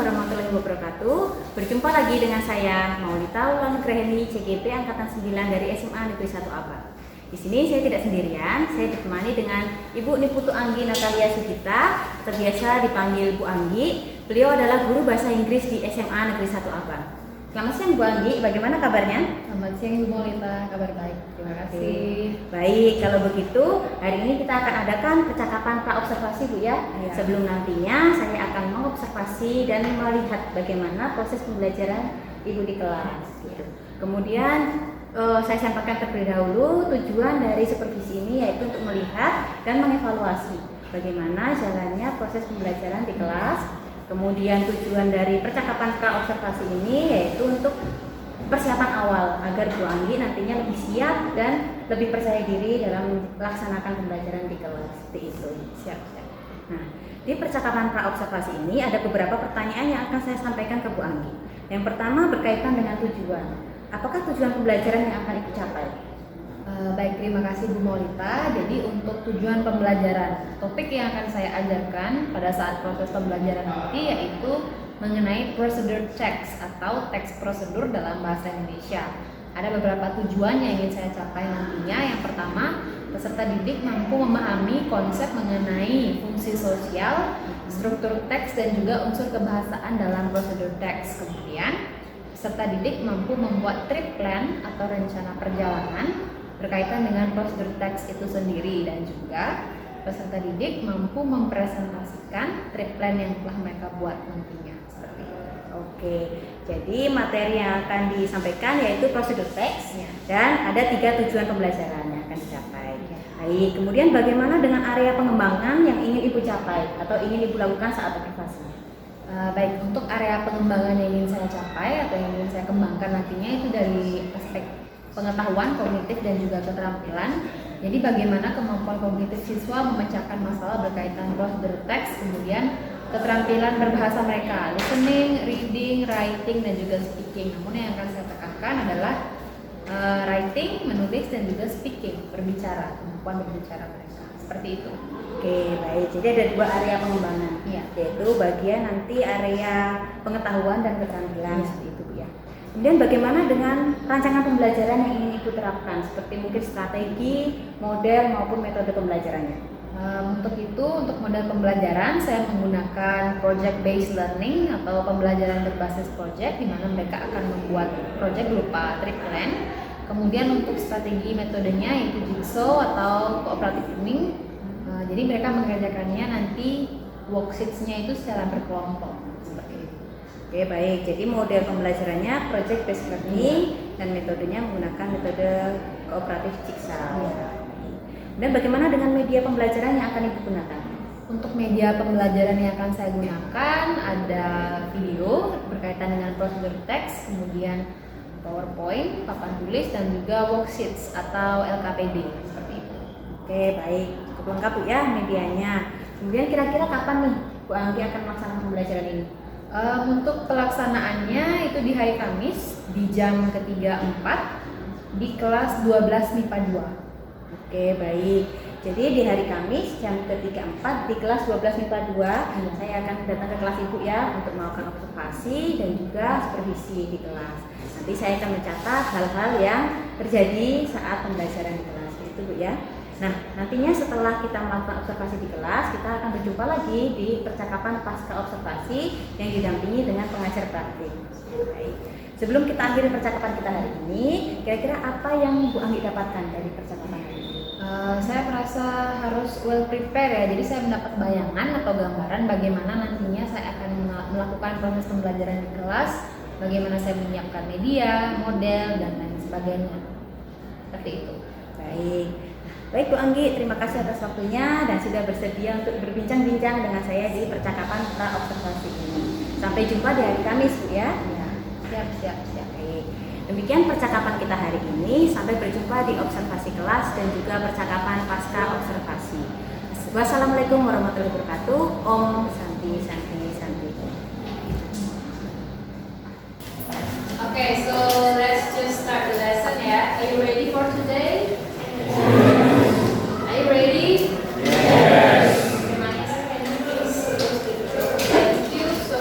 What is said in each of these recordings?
warahmatullahi wabarakatuh. Berjumpa lagi dengan saya Maulita Wulan Graheni, CGP Angkatan 9 dari SMA Negeri 1 Abang. Di sini saya tidak sendirian, saya ditemani dengan Ibu Niputu Anggi Natalia Sugita, terbiasa dipanggil Bu Anggi. Beliau adalah guru bahasa Inggris di SMA Negeri 1 Abang. Selamat siang Bu Anggi, bagaimana kabarnya? Selamat siang Ibu Maulita, kabar baik. Terima kasih. Baik, kalau begitu hari ini kita akan adakan percakapan praobservasi Bu ya. Sebelum nantinya saya akan mengobservasi dan melihat bagaimana proses pembelajaran Ibu di kelas. Gitu. Kemudian saya sampaikan terlebih dahulu tujuan dari supervisi ini yaitu untuk melihat dan mengevaluasi bagaimana jalannya proses pembelajaran di kelas. Kemudian tujuan dari percakapan praobservasi ini yaitu untuk persiapan awal agar Bu Anggi nantinya lebih siap dan lebih percaya diri dalam melaksanakan pembelajaran di kelas. Seperti itu. Siap. Nah, di percakapan praobservasi ini ada beberapa pertanyaan yang akan saya sampaikan ke Bu Anggi. Yang pertama berkaitan dengan tujuan. Apakah tujuan pembelajaran yang akan Ibu capai? Baik, terima kasih Bu Maulita. Jadi untuk tujuan pembelajaran, topik yang akan saya ajarkan pada saat proses pembelajaran nanti yaitu mengenai prosedur text atau teks prosedur dalam bahasa Indonesia. Ada beberapa tujuan yang ingin saya capai nantinya. Yang pertama, peserta didik mampu memahami konsep mengenai fungsi sosial, struktur teks dan juga unsur kebahasaan dalam prosedur teks. Kemudian, peserta didik mampu membuat trip plan atau rencana perjalanan berkaitan dengan prosedur teks itu sendiri, dan juga peserta didik mampu mempresentasikan trip plan yang telah mereka buat nantinya. Seperti itu. Oke, jadi materi yang akan disampaikan yaitu prosedur teks dan ada 3 tujuan pembelajaran yang akan dicapai. Baik, kemudian bagaimana dengan area pengembangan yang ingin Ibu capai atau ingin Ibu lakukan saat observasi? Baik, untuk area pengembangan yang ingin saya capai atau yang ingin saya kembangkan nantinya itu dari aspek pengetahuan kognitif dan juga keterampilan. Jadi bagaimana kemampuan kognitif siswa memecahkan masalah berkaitan prosedur teks, kemudian keterampilan berbahasa mereka, listening, reading, writing, dan juga speaking. Namun yang akan saya tekankan adalah writing, menulis, dan juga speaking, berbicara, kemampuan berbicara mereka. Seperti itu. Oke, baik. Jadi ada 2 area pengembangan, yaitu bagian nanti area pengetahuan dan keterampilan, seperti itu ya. Kemudian bagaimana dengan rancangan pembelajaran yang ingin Ibu terapkan, seperti mungkin strategi, model maupun metode pembelajarannya? Untuk itu, untuk model pembelajaran saya menggunakan project based learning atau pembelajaran berbasis project, di mana mereka akan membuat project berupa trip plan. Kemudian untuk strategi metodenya yaitu jigsaw atau cooperative learning. Jadi mereka mengerjakannya nanti worksheets-nya itu secara berkelompok. Seperti itu. Oke, baik. Jadi model pembelajarannya project based learning dan metodenya menggunakan metode kooperatif jigsaw. Dan bagaimana dengan media pembelajaran yang akan Ibu gunakan? Untuk media pembelajaran yang akan saya gunakan ada video berkaitan dengan prosedur teks, kemudian PowerPoint, papan tulis, dan juga worksheets atau LKPD. Seperti itu. Oke, baik. Cukup lengkap Bu ya medianya. Kemudian kira-kira kapan nih Bu Anggi akan melaksanakan pembelajaran ini? Untuk pelaksanaannya itu di hari Kamis di jam ketiga 4 di kelas 12 MIPA 2. Oke, baik. Jadi di hari Kamis jam ketiga 4 di kelas 12 MIPA 2 saya akan datang ke kelas Ibu ya untuk melakukan observasi dan juga supervisi di kelas. Nanti saya akan mencatat hal-hal yang terjadi saat pembelajaran di kelas. Itu Bu ya. Nah, nantinya setelah kita melakukan observasi di kelas, kita akan berjumpa lagi di percakapan pasca observasi yang didampingi dengan pengajar praktik. Baik. Sebelum kita akhiri percakapan kita hari ini, kira-kira apa yang Bu Anggi dapatkan dari percakapan hari ini? Saya merasa harus well prepare ya, jadi saya mendapat bayangan atau gambaran bagaimana nantinya saya akan melakukan proses pembelajaran di kelas, bagaimana saya menyiapkan media, model, dan lain sebagainya. Seperti itu. Baik. Baik Bu Anggi, terima kasih atas waktunya dan sudah bersedia untuk berbincang-bincang dengan saya di percakapan praobservasi ini. Sampai jumpa di hari Kamis Bu ya. Siap. Baik. Demikian percakapan kita hari ini. Sampai berjumpa di observasi kelas dan juga percakapan pasca observasi. Wassalamualaikum warahmatullahi wabarakatuh. Om Santi Santi Santi. Okay, so let's just start the lesson ya. Are you ready for today? Are you ready? Yes. Okay, Manisa, can you please close the door? Thank you. So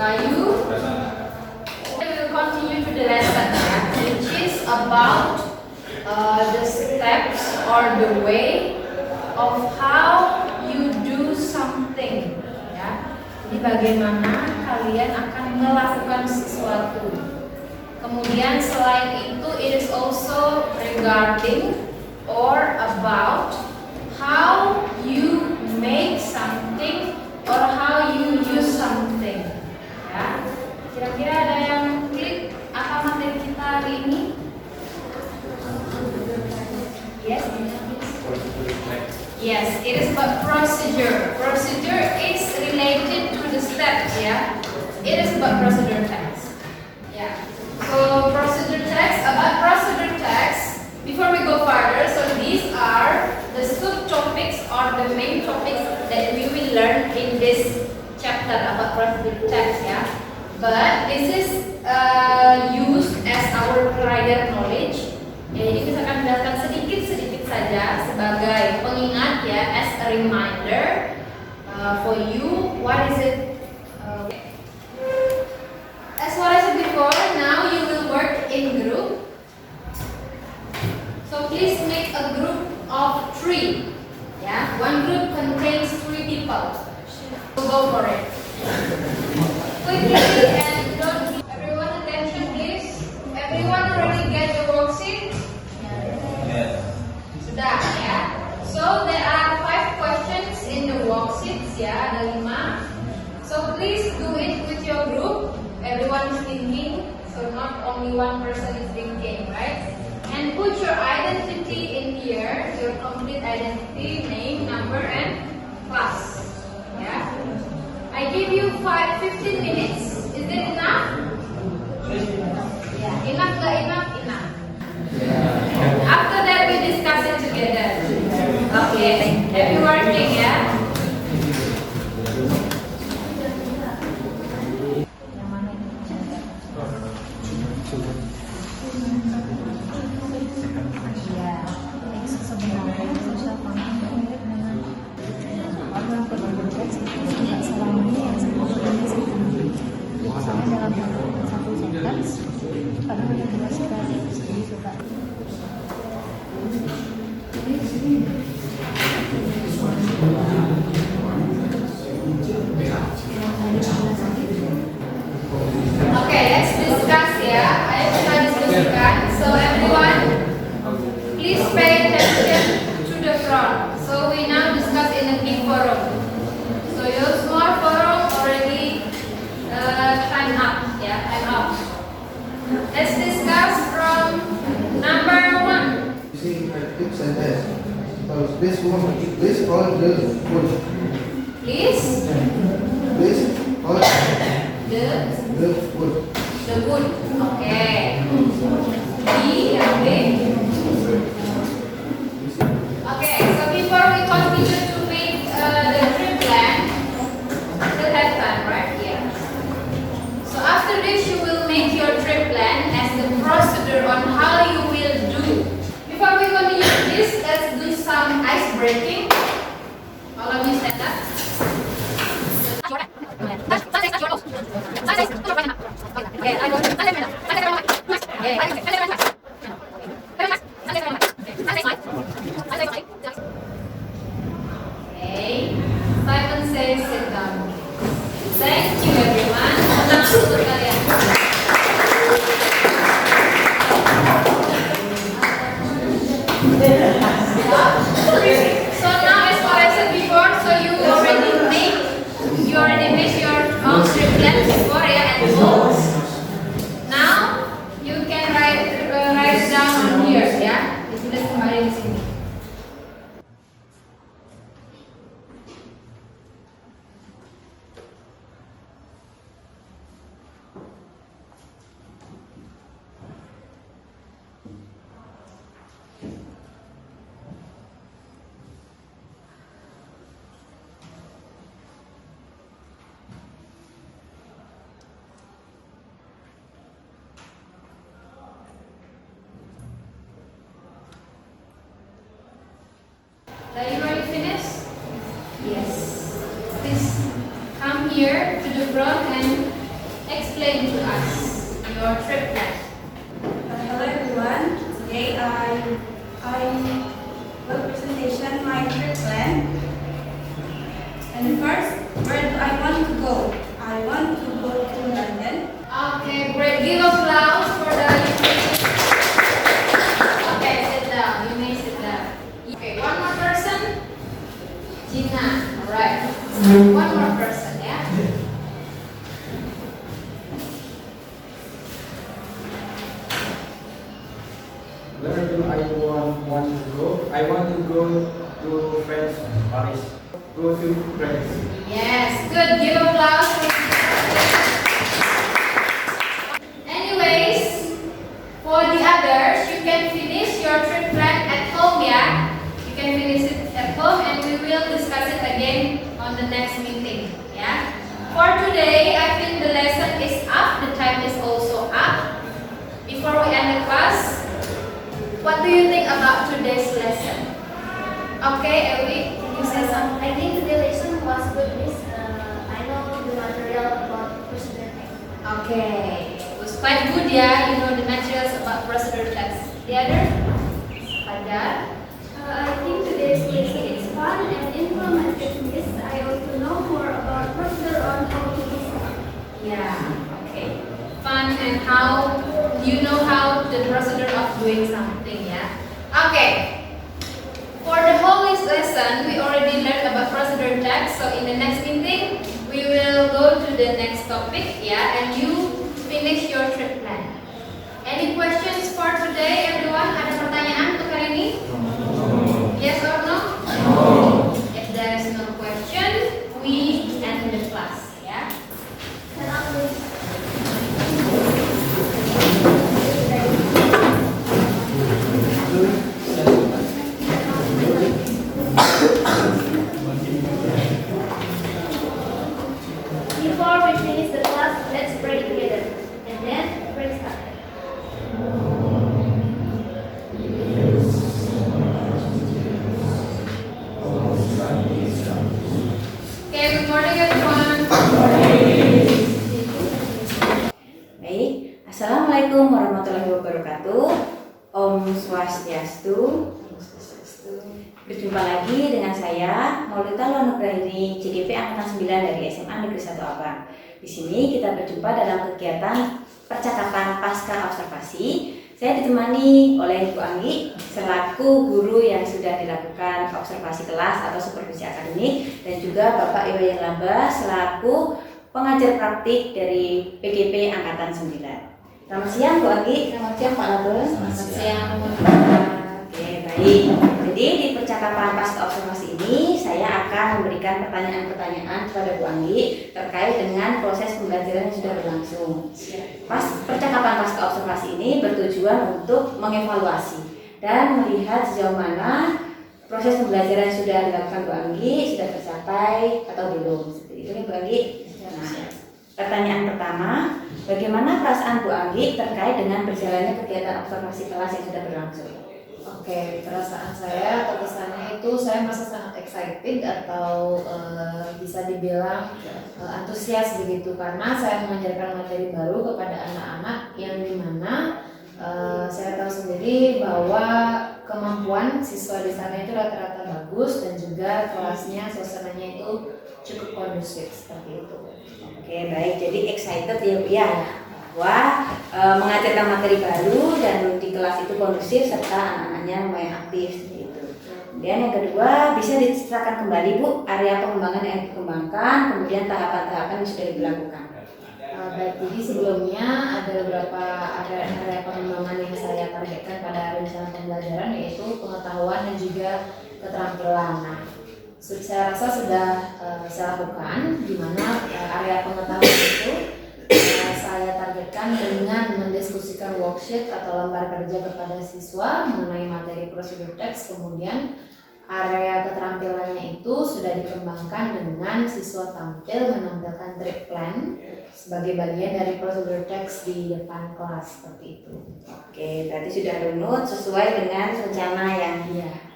Are you? We will continue to the lesson, which is about the steps or the way of how you do something. Ya. Jadi bagaimana kalian akan melakukan sesuatu. Kemudian selain itu, it is also regarding or about how you make something or how you use something. Ya. Kira-kira ada yang klik apa materi kita hari ini? Yes. Yes, it is about procedure. Procedure is related to the steps, ya. It is about procedure text. Yeah. So procedure text, about procedure text. Before we go further, so these are the subtopics or the main topics that we will learn in this chapter about procedure text, ya. But this is used as our prior knowledge. Ya, jadi kita akan menjelaskan sedikit saja sebagai pengingat, ya, as a reminder for you. What is it? As what I said before, now you will work in group. So please make a group of 3. Yeah, one group contains 3 people. So go for it. Quickly and don't. Everyone attention, please. Everyone already get the worksheet? Sudah, ya. So there are 5 questions in the worksheets, ya. Ada 5. So please do it with your group. Everyone is thinking, so not only one person is thinking, right? And put your identity in here, your complete identity, name, number, and class. Yeah. I give you 15 minutes. Is it enough? Yeah. Enough, gak enough? Enough. After that, we discuss it together. Okay. Happy working, yeah. Okay, let's discuss, ya. Ayo kita diskusikan. So everyone, please pay attention to the front. So we now discuss in a big forum. So your small forum already time up, ya, time up. Let's discuss from number 1. You see, tips and tests. This all the wood. Please, This all the wood. wood. Okay. B, yang B. Okay, so before we continue to make the trip plan, still have time, right? Yeah. So after this, you will make your trip plan as the procedure on how you will do. Before we continue this, let's do some ice breaking. All of you stand up. Okay. Simon says sit down. Thank you everyone. Tenang untuk kalian. So now as what I said before, so you already made your own trip plan before, yeah, and goals. Now you can write it down on here, ya. Ditulis kembali di sini. Are you ready to finish? Yes. Please come here to the front and explain to us your trip plan. Hello everyone. Today I will presentation my trip plan. And first, where do I want to go? I want to go to London. Okay, great. Give applause for the. Okay, sit down. You may sit down. Okay, one more person. Gina. All right. One more person, yeah. Where do I want to go? I want to go to France, Paris. Go to France. Yes, good. Give applause. Anyways, for the others, you can finish your trip plan at home, yeah? You can finish it at home and we will discuss it again on the next meeting, yeah? For today, I think the lesson is up. The time is also up. Before we end the class, what do you think about today's lesson? Okay, Ewi, can you say something? I think the lesson was good, Miss. I know the material about procedure text. Okay, it was quite good, yeah. You know the materials about procedure text. The other? Fajar? I think today's lesson is fun and informative, Miss. I want to know more about procedure on how to do something. Yeah, okay. Fun and how you know how the procedure of doing something, yeah. Okay. For the whole lesson, we already learned about procedure text. So in the next meeting, we will go to the next topic, yeah. And you finish your trip plan. Any questions for today, everyone? Ada pertanyaan untuk hari ini? Yes or no? If there is no question, we end the class, yeah. Can I please? Before we finish the class, let's pray together. And then, pray start. Okay, good morning everyone. Baik, Assalamualaikum warahmatullahi wabarakatuh. Om Swastiastu. Berjumpa lagi dengan saya Maulita Lonugrahini, CDV Angkatan 9 dari SMA Negeri 1 Abang. Di sini kita berjumpa dalam kegiatan percakapan pasca observasi. Saya ditemani oleh Bu Anggi selaku guru yang sudah dilakukan observasi kelas atau supervisi akademik, dan juga Bapak Iwayan Lamba selaku pengajar praktik dari PGP Angkatan 9. Selamat siang Bu Anggi. Selamat siang Pak Lamba. Selamat siang. Oke, baik. Jadi di percakapan pasca observasi ini saya akan memberikan pertanyaan-pertanyaan kepada Bu Anggi terkait dengan proses pembelajaran yang sudah berlangsung. Percakapan pasca observasi ini bertujuan untuk mengevaluasi dan melihat sejauh mana proses pembelajaran yang sudah dilakukan Bu Anggi sudah tercapai atau belum. Seperti itu nih Bu Anggi. Nah, pertanyaan pertama, bagaimana perasaan Bu Anggi terkait dengan berjalannya kegiatan observasi kelas yang sudah berlangsung? Oke, perasaan saya atau kesannya itu saya merasa sangat excited atau bisa dibilang antusias begitu, karena saya mengajarkan materi baru kepada anak-anak yang dimana saya tahu sendiri bahwa kemampuan siswa di sana itu rata-rata bagus dan juga kelasnya suasananya itu cukup kondusif seperti itu. Oke, baik. Jadi excited ya Bu ya, bahwa mengajarkan materi baru dan di kelas itu kondusif serta anak-anaknya lumayan aktif seperti itu. Kemudian yang kedua, bisa diceritakan kembali Bu area pengembangan yang dikembangkan, kemudian tahapan-tahapan yang sudah dilakukan. Baik, jadi sebelumnya ada beberapa area pengembangan yang saya targetkan pada rencana pembelajaran, yaitu pengetahuan dan juga keterampilan. Nah, saya rasa sudah saya lakukan, di mana area pengetahuan itu saya targetkan dengan mendiskusikan worksheet atau lembar kerja kepada siswa mengenai materi prosedur teks. Kemudian area keterampilannya itu sudah dikembangkan dengan siswa tampil menampilkan trip plan sebagai bagian dari prosedur teks di depan kelas seperti itu. Oke, berarti sudah runut sesuai dengan rencana yang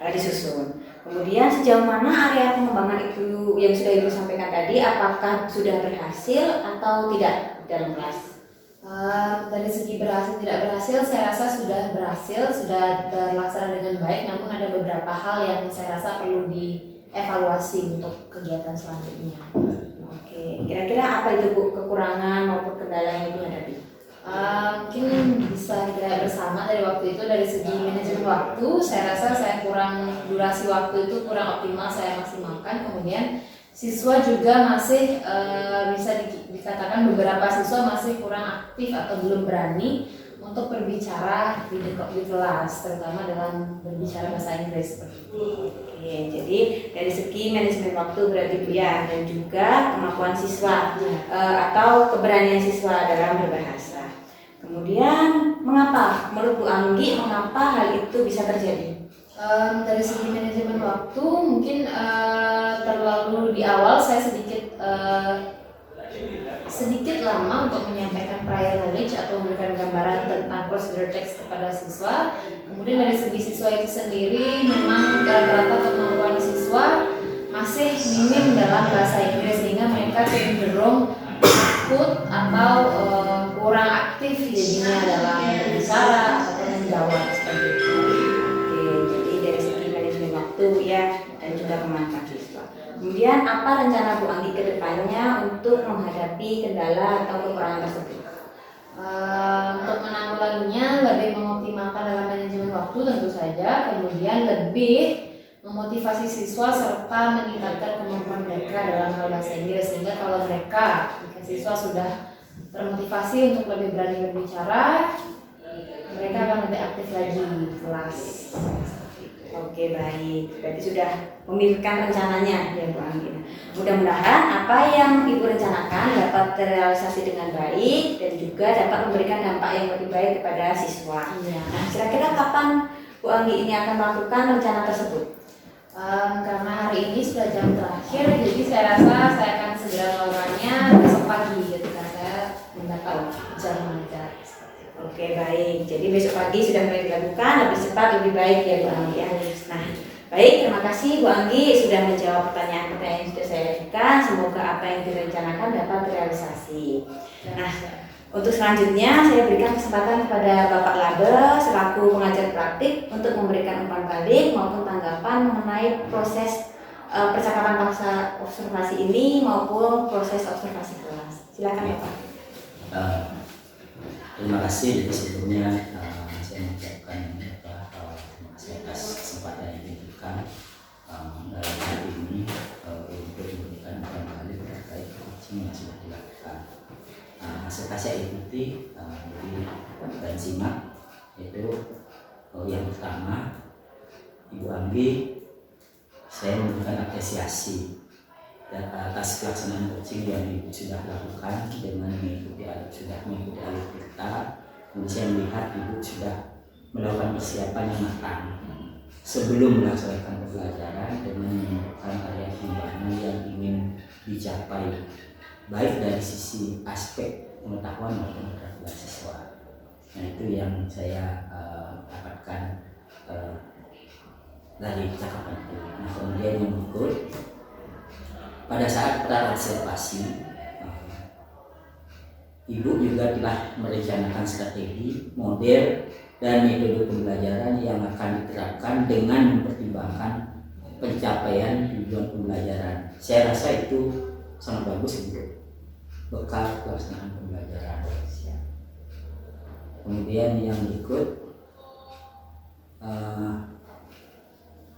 disusun. Kemudian sejauh mana area pengembangan itu yang sudah Ibu sampaikan tadi, apakah sudah berhasil atau tidak? dalam kelas? Dari segi berhasil tidak berhasil, saya rasa sudah berhasil, sudah terlaksana dengan baik. Namun ada beberapa hal yang saya rasa perlu dievaluasi untuk kegiatan selanjutnya. Oke, kira-kira apa itu Bu kekurangan maupun kendala yang Ibu hadapi? Mungkin bisa kita lihat bersama dari waktu itu, dari segi manajemen waktu, saya rasa saya kurang, durasi waktu itu kurang optimal saya maksimalkan. Kemudian siswa juga masih bisa dikatakan beberapa siswa masih kurang aktif atau belum berani untuk berbicara di kelas, terutama dalam berbicara bahasa Inggris seperti itu. Oke, jadi dari segi manajemen waktu berarti Bu ya, dan juga kemampuan siswa atau keberanian siswa dalam berbahasa. Kemudian mengapa menurut Bu Anggi mengapa hal itu bisa terjadi? Dari segi manajemen waktu mungkin terlalu di awal saya sedikit lama untuk menyampaikan prior knowledge atau memberikan gambaran tentang prosedur teks kepada siswa. Kemudian dari segi siswa itu sendiri memang rata-rata kemampuan siswa masih minim dalam bahasa Inggris sehingga mereka cenderung takut atau kurang aktif jadinya dalam berbicara atau menjawab seperti itu. Ya, dan juga kemampuan siswa. Kemudian apa rencana Bu Anggi ke depannya untuk menghadapi kendala atau kekurangan tersebut? Untuk menanggulanginya lebih mengoptimalkan dalam manajemen waktu tentu saja, kemudian lebih memotivasi siswa serta meningkatkan kemampuan mereka dalam hal bahasa Inggris, sehingga kalau jika siswa sudah termotivasi untuk lebih berani berbicara, mereka akan lebih aktif lagi di kelas. Oke, baik. Berarti sudah memikirkan rencananya ya Bu Anggi. Mudah-mudahan apa yang Ibu rencanakan dapat terrealisasi dengan baik dan juga dapat memberikan dampak yang lebih baik kepada siswa. Nah, kira-kira kapan Bu Anggi ini akan melakukan rencana tersebut? Karena hari ini sudah jam terakhir, jadi saya rasa saya akan segera melakukannya besok pagi ketika saya mendapat jam mengajar. Oke, baik. Jadi besok pagi sudah mulai dilakukan, lebih cepat lebih baik ya Bu Anggi ya. Nah, baik, terima kasih Bu Anggi sudah menjawab pertanyaan-pertanyaan yang sudah saya ajukan. Semoga apa yang direncanakan dapat terrealisasi. Nah, untuk selanjutnya saya berikan kesempatan kepada Bapak Label selaku pengajar praktik untuk memberikan umpan balik maupun tanggapan mengenai proses percakapan paksa observasi ini maupun proses observasi kelas. Silakan Bapak. Terima kasih. Jadi sebelumnya saya mengucapkan terima kasih atas kesempatan yang diberikan dalam hal ini untuk memberikan umpan balik terkait coaching yang sudah dilakukan. Serta saya ikuti dan simak, yaitu yang pertama, Ibu Anggi, saya memberikan apresiasi atas pelaksanaan coaching yang Ibu sudah lakukan dengan mengikuti alur kita. Kemudian saya melihat Ibu sudah melakukan persiapan yang matang sebelum melaksanakan pembelajaran dengan menemukan area pembahasan yang ingin dicapai, baik dari sisi aspek pengetahuan maupun keterampilan siswa. Nah, itu yang saya dapatkan dari percakapan itu. Nah, kemudian yang berikut, pada saat praobservasi, Ibu juga telah merencanakan strategi, model, dan metode pembelajaran yang akan diterapkan dengan mempertimbangkan pencapaian tujuan pembelajaran. Saya rasa itu sangat bagus untuk bekal pelaksanaan pembelajaran. Kemudian yang berikut,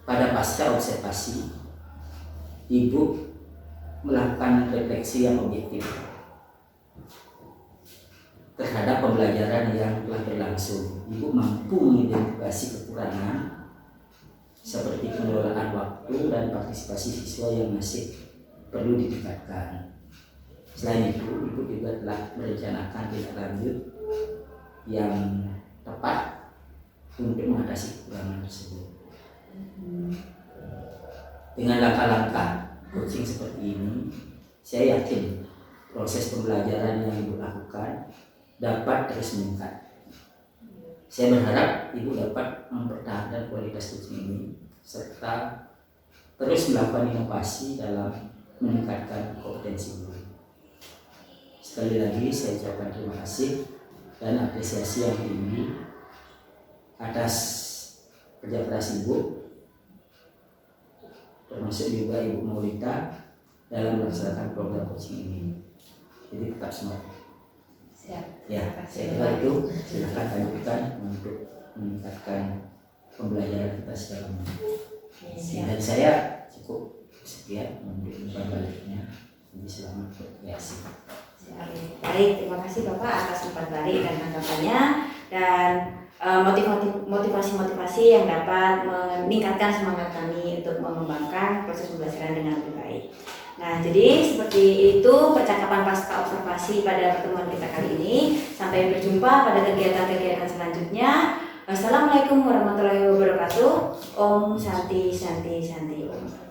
pada pasca observasi, Ibu melakukan refleksi yang objektif terhadap pembelajaran yang telah berlangsung. Ibu mampu mengidentifikasi kekurangan seperti pengelolaan waktu dan partisipasi siswa yang masih perlu ditingkatkan. Selain itu, Ibu juga telah merencanakan tindak lanjut yang tepat untuk mengatasi kekurangan tersebut. Dengan langkah-langkah coaching seperti ini, saya yakin proses pembelajaran yang Ibu lakukan dapat terus meningkat. Saya berharap Ibu dapat mempertahankan kualitas coaching ini serta terus melakukan inovasi dalam meningkatkan kompetensi guru. sekali lagi saya ucapkan terima kasih dan apresiasi yang tinggi atas kerja keras Ibu, termasuk juga Ibu Maulita dalam melaksanakan program coaching ini. Jadi tetap semangat. Siap. Ya, saya kira itu. Silakan lanjutkan untuk meningkatkan pembelajaran kita secara menyeluruh. Dan saya cukup sekian untuk umpan baliknya. Jadi selamat berkreasi. Baik, terima kasih Bapak atas umpan balik dan tanggapannya dan motivasi-motivasi yang dapat meningkatkan semangat kami untuk mengembangkan proses pembelajaran dengan lebih baik. Nah, jadi seperti itu percakapan pasca observasi pada pertemuan kita kali ini. Sampai berjumpa pada kegiatan-kegiatan selanjutnya. Wassalamualaikum warahmatullahi wabarakatuh. Om Santi Santi Santi Om.